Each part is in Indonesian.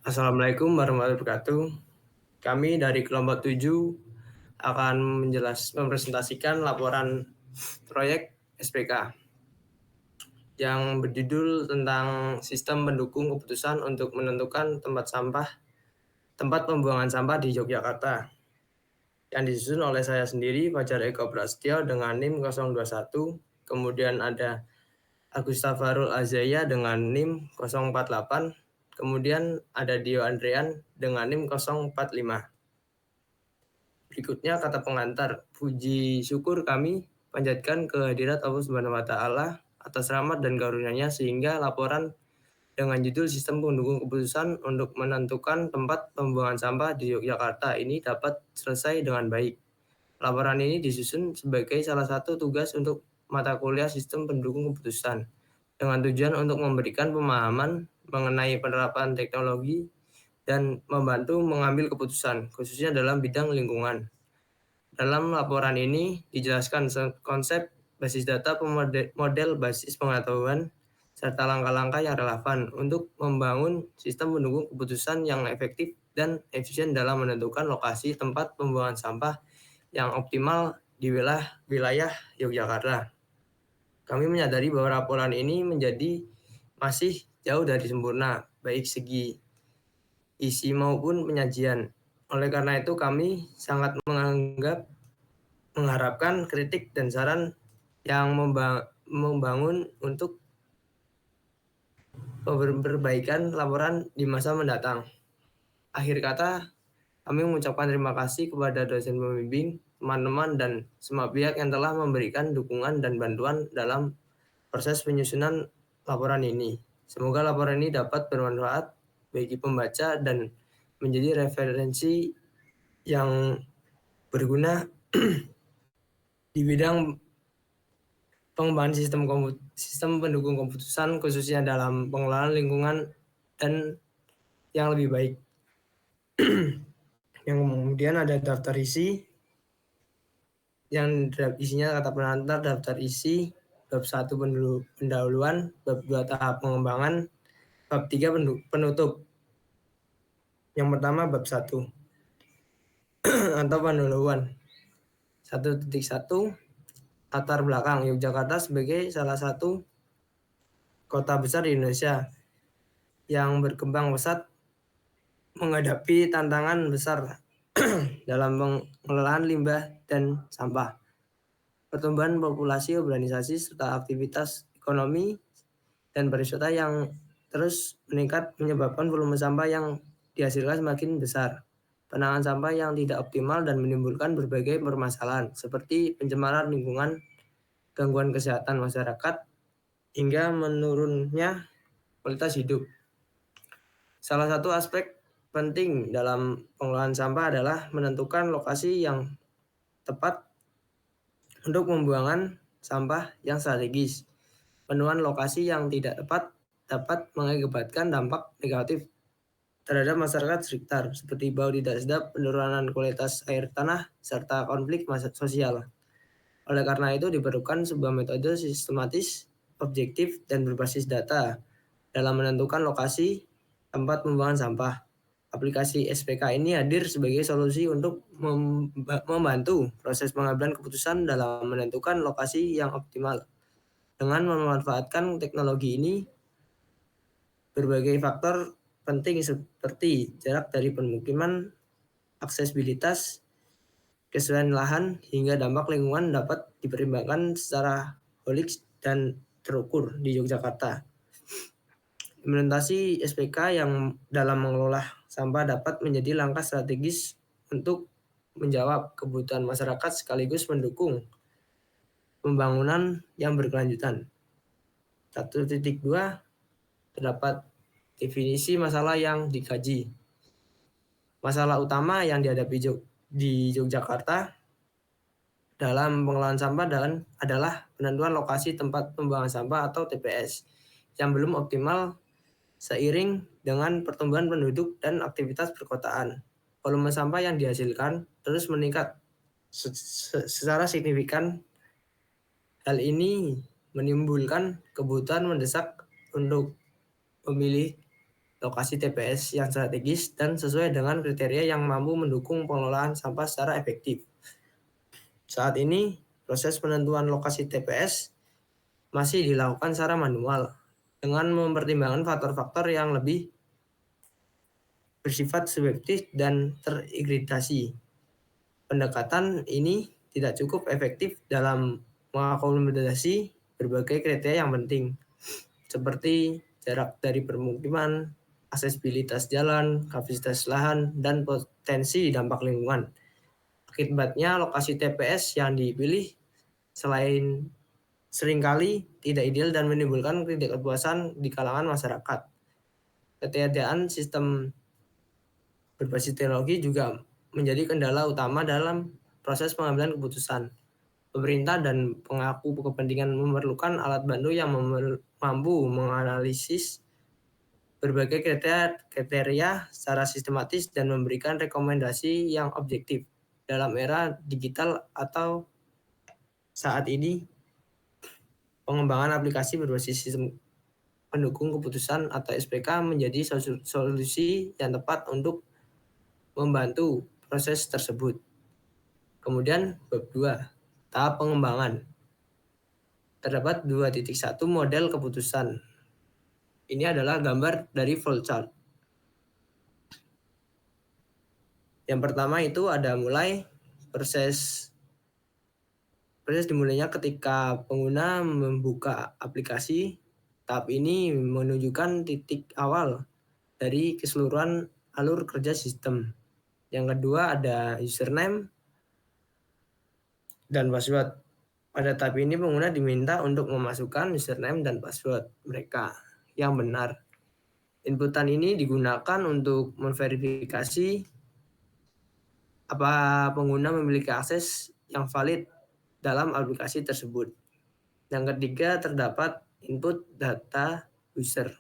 Assalamualaikum warahmatullahi wabarakatuh. Kami dari kelompok 7 akan mempresentasikan laporan proyek SPK yang berjudul tentang sistem pendukung keputusan untuk menentukan tempat pembuangan sampah di Yogyakarta, yang disusun oleh saya sendiri, Fajar Eko Prasetyo dengan NIM 021, kemudian ada Agustafarul Azaya dengan NIM 048, kemudian ada Dio Andrean dengan NIM 045. Berikutnya kata pengantar, puji syukur kami panjatkan kehadirat Allah Subhanahu wa Ta'ala atas rahmat dan karunia-Nya sehingga laporan dengan judul Sistem Pendukung Keputusan untuk menentukan tempat pembuangan sampah di Yogyakarta ini dapat selesai dengan baik. Laporan ini disusun sebagai salah satu tugas untuk mata kuliah Sistem Pendukung Keputusan dengan tujuan untuk memberikan pemahaman mengenai penerapan teknologi dan membantu mengambil keputusan, khususnya dalam bidang lingkungan. Dalam laporan ini dijelaskan konsep basis data, model basis pengetahuan, serta langkah-langkah yang relevan untuk membangun sistem pendukung keputusan yang efektif dan efisien dalam menentukan lokasi tempat pembuangan sampah yang optimal di wilayah Yogyakarta. Kami menyadari bahwa laporan ini masih jauh dari sempurna, baik segi isi maupun penyajian. Oleh karena itu, kami sangat mengharapkan kritik dan saran yang membangun untuk perbaikan laporan di masa mendatang. Akhir kata, kami mengucapkan terima kasih kepada dosen pembimbing, teman-teman, dan semua pihak yang telah memberikan dukungan dan bantuan dalam proses penyusunan laporan ini. Semoga laporan ini dapat bermanfaat bagi pembaca dan menjadi referensi yang berguna di bidang pengembangan sistem pendukung keputusan, khususnya dalam pengelolaan lingkungan dan yang lebih baik. Yang kemudian ada daftar isi, yang isinya kata pengantar, daftar isi, bab 1 pendahuluan, bab 2 tahap pengembangan, bab 3 penutup. Yang pertama bab 1 atau pendahuluan. 1.1 latar belakang Yogyakarta sebagai salah satu kota besar di Indonesia yang berkembang pesat menghadapi tantangan besar dalam pengelolaan limbah dan sampah. Pertumbuhan populasi, urbanisasi, serta aktivitas ekonomi dan pariwisata yang terus meningkat menyebabkan volume sampah yang dihasilkan semakin besar. Penanganan sampah yang tidak optimal dan menimbulkan berbagai permasalahan seperti pencemaran lingkungan, gangguan kesehatan masyarakat, hingga menurunnya kualitas hidup. Salah satu aspek penting dalam pengelolaan sampah adalah menentukan lokasi yang tepat untuk pembuangan sampah yang strategis. Penemuan lokasi yang tidak tepat dapat mengakibatkan dampak negatif terhadap masyarakat sekitar, seperti bau tidak sedap, penurunan kualitas air tanah, serta konflik sosial. Oleh karena itu, diperlukan sebuah metode sistematis, objektif, dan berbasis data dalam menentukan lokasi tempat pembuangan sampah. Aplikasi SPK ini hadir sebagai solusi untuk membantu proses pengambilan keputusan dalam menentukan lokasi yang optimal. Dengan memanfaatkan teknologi ini, berbagai faktor penting seperti jarak dari pemukiman, aksesibilitas, kesesuaian lahan, hingga dampak lingkungan dapat dipertimbangkan secara holistik dan terukur di Yogyakarta. Implementasi SPK yang dalam mengelola sampah dapat menjadi langkah strategis untuk menjawab kebutuhan masyarakat sekaligus mendukung pembangunan yang berkelanjutan. 1.2 terdapat definisi masalah yang dikaji. Masalah utama yang dihadapi di Yogyakarta dalam pengelolaan sampah adalah penentuan lokasi tempat pembuangan sampah atau TPS yang belum optimal seiring dengan pertumbuhan penduduk dan aktivitas perkotaan. Volume sampah yang dihasilkan terus meningkat secara signifikan. Hal ini menimbulkan kebutuhan mendesak untuk memilih lokasi TPS yang strategis dan sesuai dengan kriteria yang mampu mendukung pengelolaan sampah secara efektif. Saat ini, proses penentuan lokasi TPS masih dilakukan secara manual dengan mempertimbangkan faktor-faktor yang lebih bersifat subjektif dan terintegrasi. Pendekatan ini tidak cukup efektif dalam mengakomodasi berbagai kriteria yang penting, seperti jarak dari permukiman, aksesibilitas jalan, kapasitas lahan, dan potensi dampak lingkungan. Akibatnya, lokasi TPS yang dipilih selain seringkali tidak ideal dan menimbulkan ketidakpuasan di kalangan masyarakat. Ketiadaan sistem berbasis teknologi juga menjadi kendala utama dalam proses pengambilan keputusan. Pemerintah dan pengaku kepentingan memerlukan alat bantu yang mampu menganalisis berbagai kriteria secara sistematis dan memberikan rekomendasi yang objektif. Dalam era digital atau saat ini, pengembangan aplikasi berbasis sistem pendukung keputusan atau SPK menjadi solusi yang tepat untuk membantu proses tersebut. Kemudian bab 2, tahap pengembangan. Terdapat 2.1 model keputusan. Ini adalah gambar dari flowchart. Yang pertama itu ada mulai proses dimulainya ketika pengguna membuka aplikasi. Tahap ini menunjukkan titik awal dari keseluruhan alur kerja sistem. Yang kedua ada username dan password. Pada tahap ini pengguna diminta untuk memasukkan username dan password mereka yang benar. Inputan ini digunakan untuk memverifikasi apa pengguna memiliki akses yang valid dalam aplikasi tersebut. Yang ketiga terdapat input data user.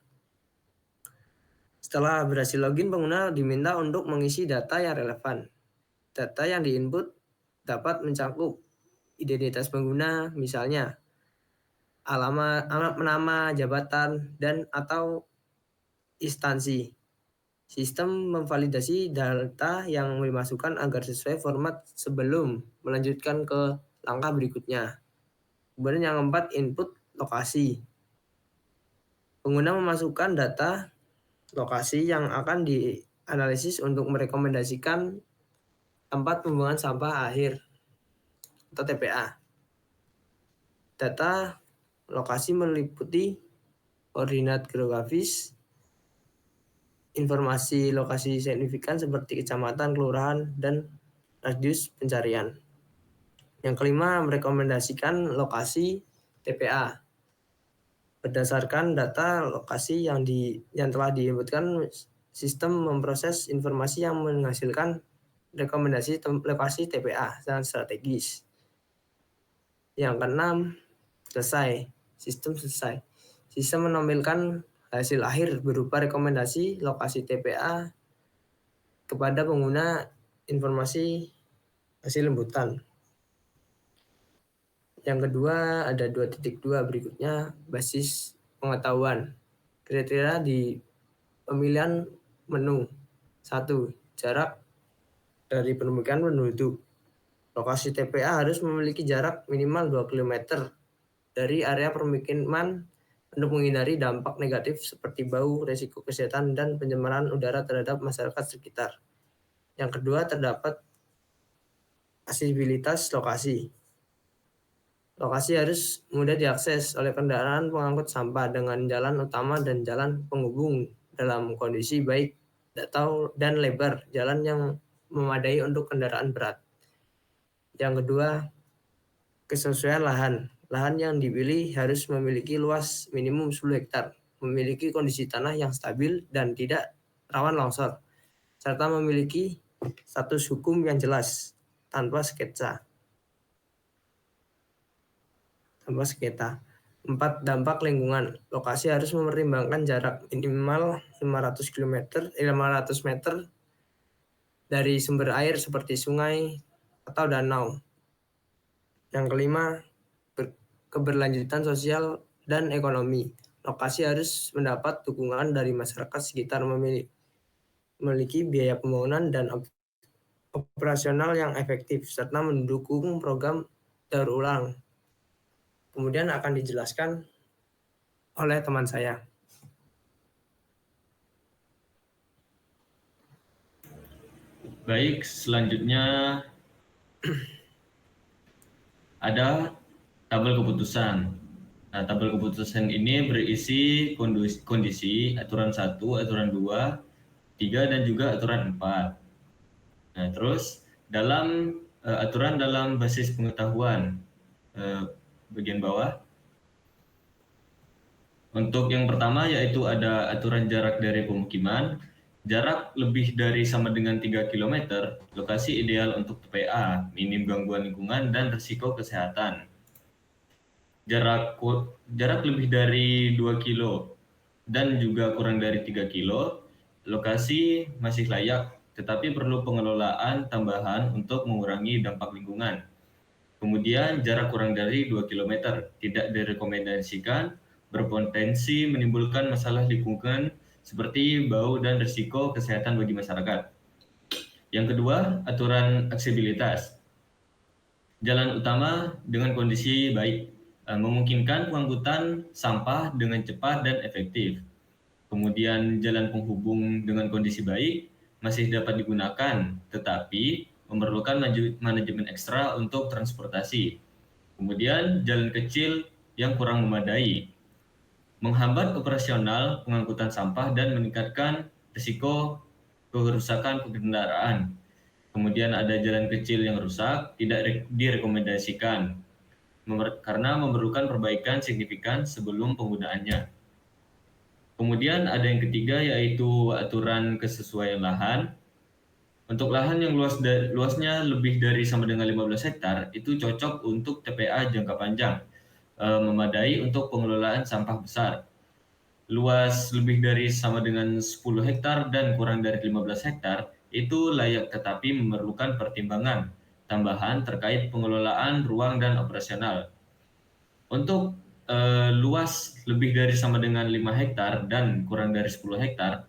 Setelah berhasil login, pengguna diminta untuk mengisi data yang relevan. Data yang diinput dapat mencakup identitas pengguna, misalnya alamat, nama, jabatan, dan atau instansi. Sistem memvalidasi data yang dimasukkan agar sesuai format sebelum melanjutkan ke langkah berikutnya. Kemudian yang keempat, input lokasi. Pengguna memasukkan data lokasi yang akan dianalisis untuk merekomendasikan tempat pembuangan sampah akhir atau TPA. Data lokasi meliputi koordinat geografis, informasi lokasi signifikan seperti kecamatan, kelurahan, dan radius pencarian. Yang kelima, merekomendasikan lokasi TPA. Berdasarkan data lokasi yang telah diinputkan, sistem memproses informasi yang menghasilkan rekomendasi lokasi TPA dan strategis. Yang keenam, selesai. Sistem selesai. Sistem menampilkan hasil akhir berupa rekomendasi lokasi TPA kepada pengguna informasi hasil inputan. Yang kedua ada 2.2 berikutnya, basis pengetahuan. Kriteria di pemilihan menu. 1. Jarak dari permukiman penduduk. Lokasi TPA harus memiliki jarak minimal 2 km dari area permukiman untuk menghindari dampak negatif seperti bau, resiko kesehatan, dan pencemaran udara terhadap masyarakat sekitar. Yang kedua terdapat aksesibilitas lokasi. Lokasi harus mudah diakses oleh kendaraan pengangkut sampah dengan jalan utama dan jalan penghubung dalam kondisi baik dan lebar jalan yang memadai untuk kendaraan berat. Yang kedua, kesesuaian lahan. Lahan yang dipilih harus memiliki luas minimum 10 hektar, memiliki kondisi tanah yang stabil dan tidak rawan longsor, serta memiliki status hukum yang jelas tanpa sketsa. 4. Dampak lingkungan. Lokasi harus mempertimbangkan jarak minimal 500 meter dari sumber air seperti sungai atau danau. Yang kelima, keberlanjutan sosial dan ekonomi. lokasi harus mendapat dukungan dari masyarakat sekitar, memiliki biaya pembangunan dan operasional yang efektif, serta mendukung program daur ulang. Kemudian akan dijelaskan oleh teman saya. Baik, selanjutnya ada tabel keputusan. Nah, tabel keputusan ini berisi kondisi aturan 1, aturan 2, 3, dan juga aturan 4. Nah, terus dalam aturan dalam basis pengetahuan bagian bawah. Untuk yang pertama yaitu ada aturan jarak dari pemukiman. Jarak lebih dari sama dengan 3 km, lokasi ideal untuk TPA, minim gangguan lingkungan dan risiko kesehatan. Jarak lebih dari 2 kilo dan juga kurang dari 3 kilo, lokasi masih layak, tetapi perlu pengelolaan tambahan untuk mengurangi dampak lingkungan. Kemudian jarak kurang dari 2 km tidak direkomendasikan, berpotensi menimbulkan masalah lingkungan seperti bau dan risiko kesehatan bagi masyarakat. Yang kedua, aturan aksesibilitas. Jalan utama dengan kondisi baik, memungkinkan pengangkutan sampah dengan cepat dan efektif. Kemudian jalan penghubung dengan kondisi baik masih dapat digunakan, tetapi memerlukan manajemen ekstra untuk transportasi. Kemudian jalan kecil yang kurang memadai, menghambat operasional pengangkutan sampah dan meningkatkan risiko kerusakan kendaraan. Kemudian ada jalan kecil yang rusak, tidak direkomendasikan karena memerlukan perbaikan signifikan sebelum penggunaannya. Kemudian ada yang ketiga yaitu aturan kesesuaian lahan. Untuk lahan yang luasnya lebih dari sama dengan 15 hektar itu cocok untuk TPA jangka panjang, memadai untuk pengelolaan sampah besar. Luas lebih dari sama dengan 10 hektar dan kurang dari 15 hektar itu layak tetapi memerlukan pertimbangan tambahan terkait pengelolaan ruang dan operasional. Untuk luas lebih dari sama dengan 5 hektar dan kurang dari 10 hektar,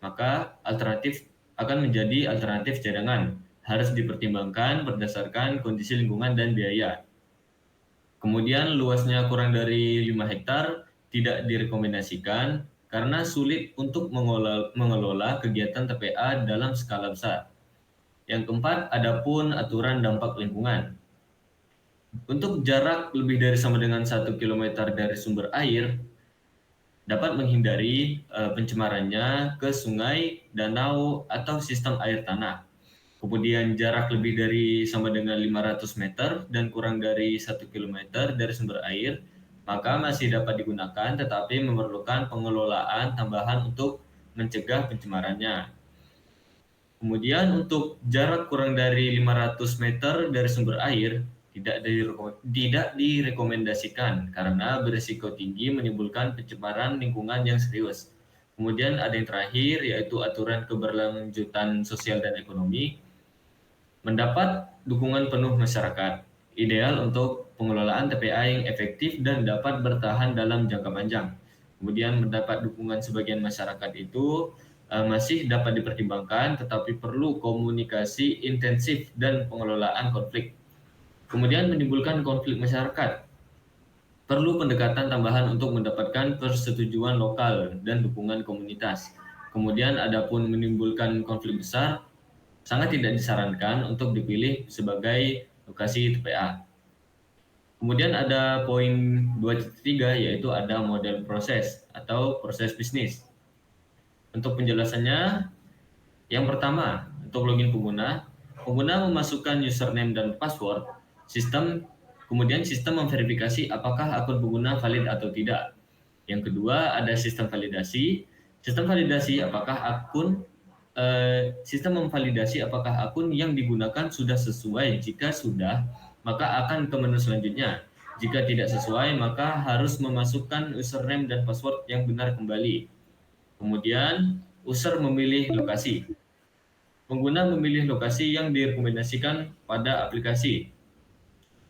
maka alternatif akan menjadi alternatif cadangan. Harus dipertimbangkan berdasarkan kondisi lingkungan dan biaya. Kemudian luasnya kurang dari 5 hektar tidak direkomendasikan karena sulit untuk mengelola kegiatan TPA dalam skala besar. Yang keempat, adapun aturan dampak lingkungan. Untuk jarak lebih dari sama dengan 1 km dari sumber air, dapat menghindari pencemarannya ke sungai, danau, atau sistem air tanah. Kemudian jarak lebih dari sama dengan 500 meter dan kurang dari 1 km dari sumber air, maka masih dapat digunakan tetapi memerlukan pengelolaan tambahan untuk mencegah pencemarannya. Kemudian untuk jarak kurang dari 500 meter dari sumber air, tidak direkomendasikan karena berisiko tinggi menimbulkan pencemaran lingkungan yang serius. Kemudian ada yang terakhir yaitu aturan keberlanjutan sosial dan ekonomi, mendapat dukungan penuh masyarakat, ideal untuk pengelolaan TPA yang efektif dan dapat bertahan dalam jangka panjang. Kemudian mendapat dukungan sebagian masyarakat itu masih dapat dipertimbangkan, tetapi perlu komunikasi intensif dan pengelolaan konflik. Kemudian menimbulkan konflik masyarakat. Perlu pendekatan tambahan untuk mendapatkan persetujuan lokal dan dukungan komunitas. Kemudian adapun menimbulkan konflik besar, sangat tidak disarankan untuk dipilih sebagai lokasi TPA. Kemudian ada poin 2.3 yaitu ada model proses atau proses bisnis. Untuk penjelasannya, yang pertama, untuk login pengguna, pengguna memasukkan username dan password, kemudian sistem memverifikasi apakah akun pengguna valid atau tidak. Yang kedua, ada sistem validasi. Sistem validasi apakah akun sistem memvalidasi apakah akun yang digunakan sudah sesuai. Jika sudah, maka akan ke menu selanjutnya. Jika tidak sesuai, maka harus memasukkan username dan password yang benar kembali. Kemudian, user memilih lokasi. Pengguna memilih lokasi yang direkomendasikan pada aplikasi.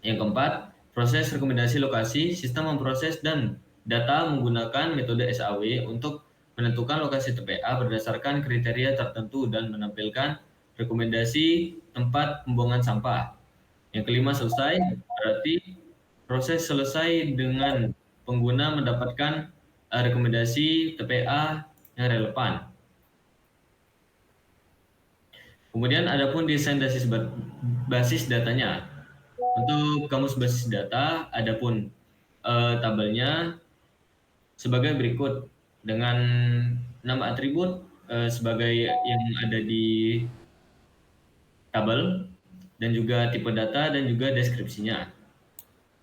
Yang keempat, proses rekomendasi lokasi, sistem memproses dan data menggunakan metode SAW untuk menentukan lokasi TPA berdasarkan kriteria tertentu dan menampilkan rekomendasi tempat pembuangan sampah. Yang kelima selesai, berarti proses selesai dengan pengguna mendapatkan rekomendasi TPA yang relevan. Kemudian adapun desain basis datanya. Untuk kamus basis data, adapun tabelnya sebagai berikut dengan nama atribut sebagai yang ada di tabel dan juga tipe data dan juga deskripsinya.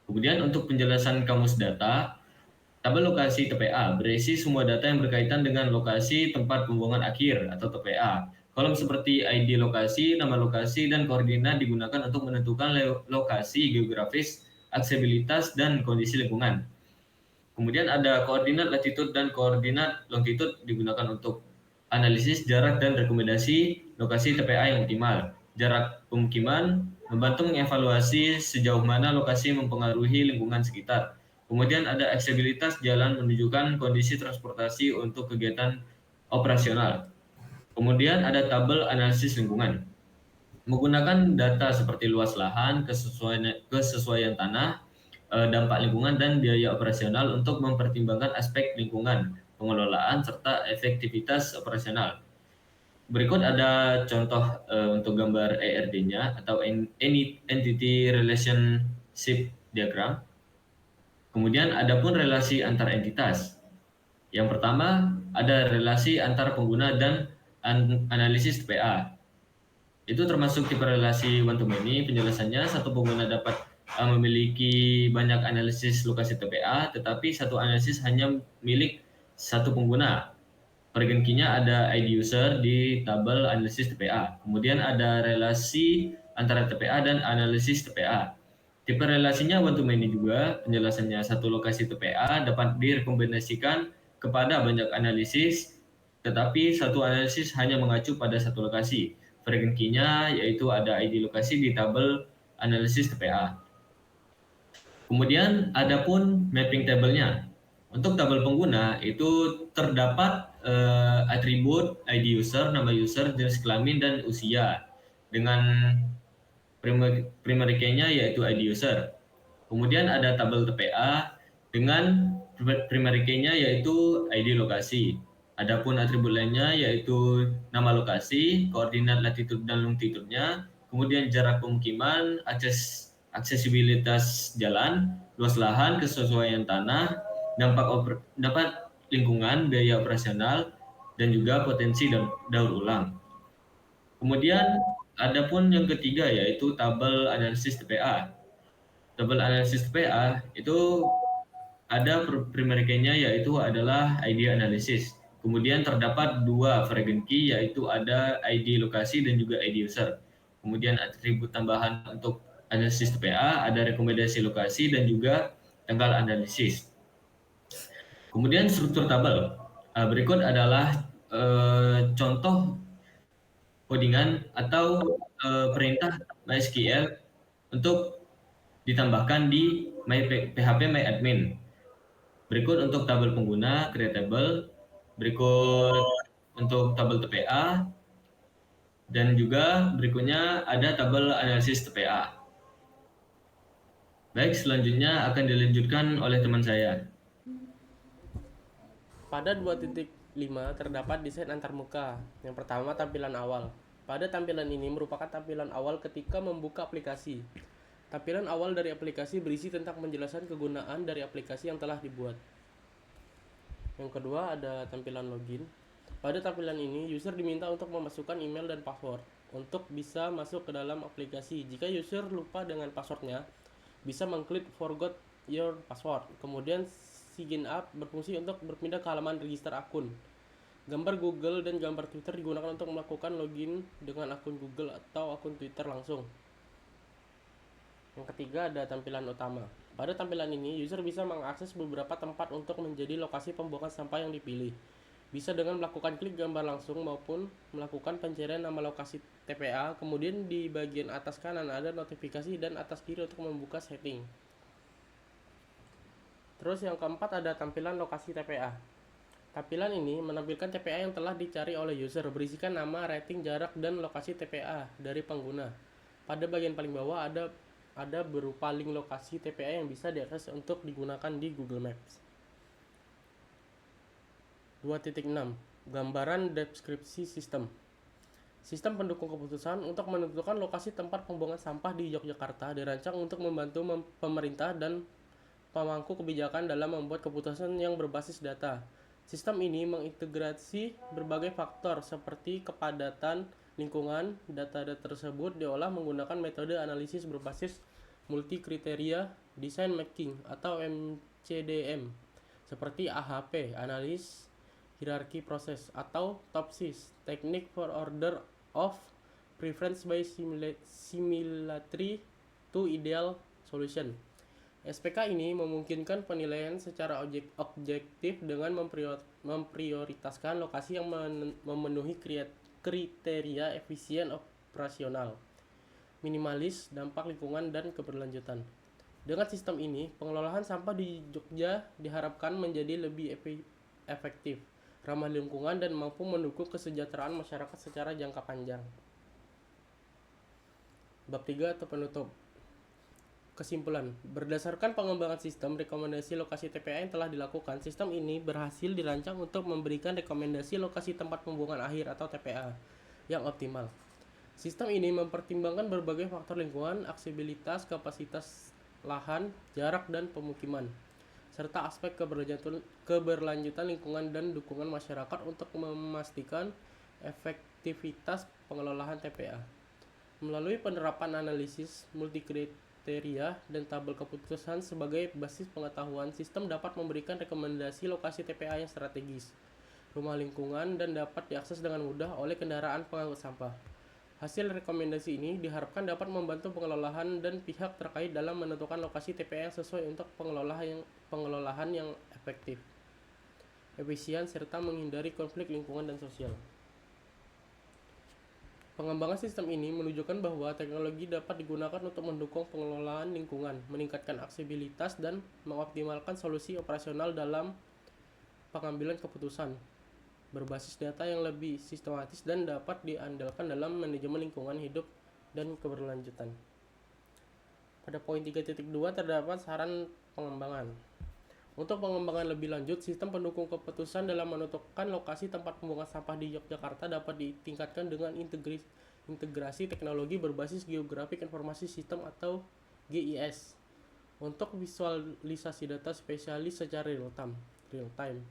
Kemudian untuk penjelasan kamus data, tabel lokasi TPA berisi semua data yang berkaitan dengan lokasi tempat pembuangan akhir atau TPA. Kolom seperti ID lokasi, nama lokasi, dan koordinat digunakan untuk menentukan lokasi geografis, aksesibilitas, dan kondisi lingkungan. Kemudian ada koordinat latitude dan koordinat longitude digunakan untuk analisis jarak dan rekomendasi lokasi TPA yang optimal. Jarak pemukiman membantu mengevaluasi sejauh mana lokasi mempengaruhi lingkungan sekitar. Kemudian ada aksesibilitas jalan menunjukkan kondisi transportasi untuk kegiatan operasional. Kemudian ada tabel analisis lingkungan. Menggunakan data seperti luas lahan, kesesuaian tanah, dampak lingkungan, dan biaya operasional untuk mempertimbangkan aspek lingkungan, pengelolaan, serta efektivitas operasional. Berikut ada contoh untuk gambar ERD-nya atau Entity Relationship Diagram. Kemudian ada pun relasi antar entitas. Yang pertama ada relasi antar pengguna dan analisis TPA. Itu termasuk tipe relasi one to many. Penjelasannya, satu pengguna dapat memiliki banyak analisis lokasi TPA, tetapi satu analisis hanya milik satu pengguna. Organ key-nya ada ID user di tabel analisis TPA. Kemudian ada relasi antara TPA dan analisis TPA. Tipe relasinya one to many juga. Penjelasannya, satu lokasi TPA dapat direkomendasikan kepada banyak analisis, tetapi satu analisis hanya mengacu pada satu lokasi. Organ key-nya yaitu ada ID lokasi di tabel analisis TPA. Kemudian ada pun mapping table-nya. Untuk tabel pengguna itu terdapat atribut ID user, nama user, jenis kelamin, dan usia dengan primary key-nya yaitu ID user. Kemudian ada tabel TPA dengan primary key-nya yaitu ID lokasi. Adapun atribut lainnya yaitu nama lokasi, koordinat latitude dan longitude-nya, kemudian jarak pemukiman, aksesibilitas jalan, luas lahan, kesesuaian tanah, dampak lingkungan, biaya operasional, dan juga potensi daur ulang. Kemudian ada pun yang ketiga yaitu tabel analisis TPA. Tabel analisis TPA itu ada primary key-nya yaitu adalah ID analisis. Kemudian terdapat dua variant key yaitu ada ID lokasi dan juga ID user. Kemudian atribut tambahan untuk analisis TPA ada rekomendasi lokasi dan juga tanggal analisis. Kemudian struktur tabel. Berikut adalah contoh codingan atau perintah MySQL untuk ditambahkan di PHP MyAdmin. Berikut untuk tabel pengguna, create table, berikut untuk tabel TPA, dan juga berikutnya ada tabel analisis TPA. Baik, selanjutnya akan dilanjutkan oleh teman saya. Pada 2.5 terdapat desain antarmuka. Yang pertama, tampilan awal. Pada tampilan ini merupakan tampilan awal ketika membuka aplikasi. Tampilan awal dari aplikasi berisi tentang penjelasan kegunaan dari aplikasi yang telah dibuat. Yang kedua, ada tampilan login. Pada tampilan ini, user diminta untuk memasukkan email dan password untuk bisa masuk ke dalam aplikasi. Jika user lupa dengan passwordnya, bisa mengklik forgot your password. Kemudian sign up berfungsi untuk berpindah ke halaman register akun. Gambar Google dan gambar Twitter digunakan untuk melakukan login dengan akun Google atau akun Twitter langsung. Yang ketiga, ada tampilan utama. Pada tampilan ini, user bisa mengakses beberapa tempat untuk menjadi lokasi pembuangan sampah yang dipilih. Bisa dengan melakukan klik gambar langsung maupun melakukan pencarian nama lokasi TPA. Kemudian di bagian atas kanan ada notifikasi dan atas kiri untuk membuka setting. Terus yang keempat ada tampilan lokasi TPA. Tampilan ini menampilkan TPA yang telah dicari oleh user, berisikan nama, rating, jarak, dan lokasi TPA dari pengguna. Pada bagian paling bawah ada berupa link lokasi TPA yang bisa diakses untuk digunakan di Google Maps. 2.6 Gambaran deskripsi sistem. Sistem pendukung keputusan untuk menentukan lokasi tempat pembuangan sampah di Yogyakarta dirancang untuk membantu pemerintah dan pemangku kebijakan dalam membuat keputusan yang berbasis data. Sistem ini mengintegrasi berbagai faktor seperti kepadatan lingkungan. Data-data tersebut diolah menggunakan metode analisis berbasis multi-kriteria design making atau MCDM seperti AHP, analis hierarki proses, atau TOPSIS, Technique for Order of Preference by Similarity to Ideal Solution. SPK ini memungkinkan penilaian secara objektif dengan memprioritaskan lokasi yang memenuhi kriteria efisien operasional, minimalis dampak lingkungan dan keberlanjutan. Dengan sistem ini, pengelolaan sampah di Jogja diharapkan menjadi lebih efektif, ramah lingkungan, dan mampu mendukung kesejahteraan masyarakat secara jangka panjang. Bab 3 atau penutup. Kesimpulan, berdasarkan pengembangan sistem rekomendasi lokasi TPA yang telah dilakukan, sistem ini berhasil dirancang untuk memberikan rekomendasi lokasi tempat pembuangan akhir atau TPA yang optimal. Sistem ini mempertimbangkan berbagai faktor lingkungan, aksesibilitas, kapasitas lahan, jarak, dan pemukiman, serta aspek keberlanjutan lingkungan dan dukungan masyarakat untuk memastikan efektivitas pengelolaan TPA. Melalui penerapan analisis multikriteria dan tabel keputusan sebagai basis pengetahuan, sistem dapat memberikan rekomendasi lokasi TPA yang strategis, ramah lingkungan, dan dapat diakses dengan mudah oleh kendaraan pengangkut sampah. Hasil rekomendasi ini diharapkan dapat membantu pengelolaan dan pihak terkait dalam menentukan lokasi TPA yang sesuai untuk pengelolaan yang efektif, efisien, serta menghindari konflik lingkungan dan sosial. Pengembangan sistem ini menunjukkan bahwa teknologi dapat digunakan untuk mendukung pengelolaan lingkungan, meningkatkan aksesibilitas, dan mengoptimalkan solusi operasional dalam pengambilan keputusan berbasis data yang lebih sistematis dan dapat diandalkan dalam manajemen lingkungan hidup dan keberlanjutan. Pada poin 3.2 terdapat saran pengembangan. Untuk pengembangan lebih lanjut, sistem pendukung keputusan dalam menentukan lokasi tempat pembuangan sampah di Yogyakarta dapat ditingkatkan dengan integrasi teknologi berbasis geographic information system atau GIS untuk visualisasi data spesialis secara real time.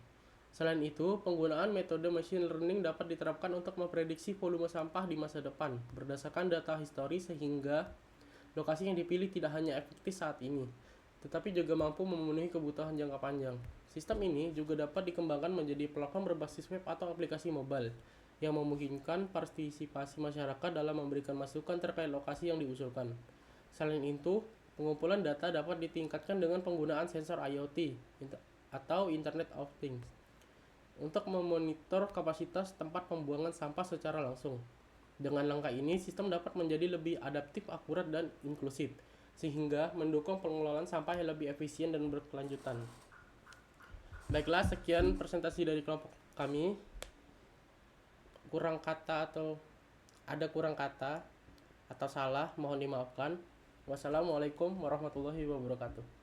Selain itu, penggunaan metode machine learning dapat diterapkan untuk memprediksi volume sampah di masa depan berdasarkan data historis sehingga lokasi yang dipilih tidak hanya efektif saat ini, tetapi juga mampu memenuhi kebutuhan jangka panjang. Sistem ini juga dapat dikembangkan menjadi platform berbasis web atau aplikasi mobile yang memungkinkan partisipasi masyarakat dalam memberikan masukan terkait lokasi yang diusulkan. Selain itu, pengumpulan data dapat ditingkatkan dengan penggunaan sensor IoT atau Internet of Things untuk memonitor kapasitas tempat pembuangan sampah secara langsung. Dengan langkah ini, sistem dapat menjadi lebih adaptif, akurat, dan inklusif, sehingga mendukung pengelolaan sampah yang lebih efisien dan berkelanjutan. Baiklah, sekian presentasi dari kelompok kami. Kurang kata atau salah mohon dimaafkan. Wassalamualaikum warahmatullahi wabarakatuh.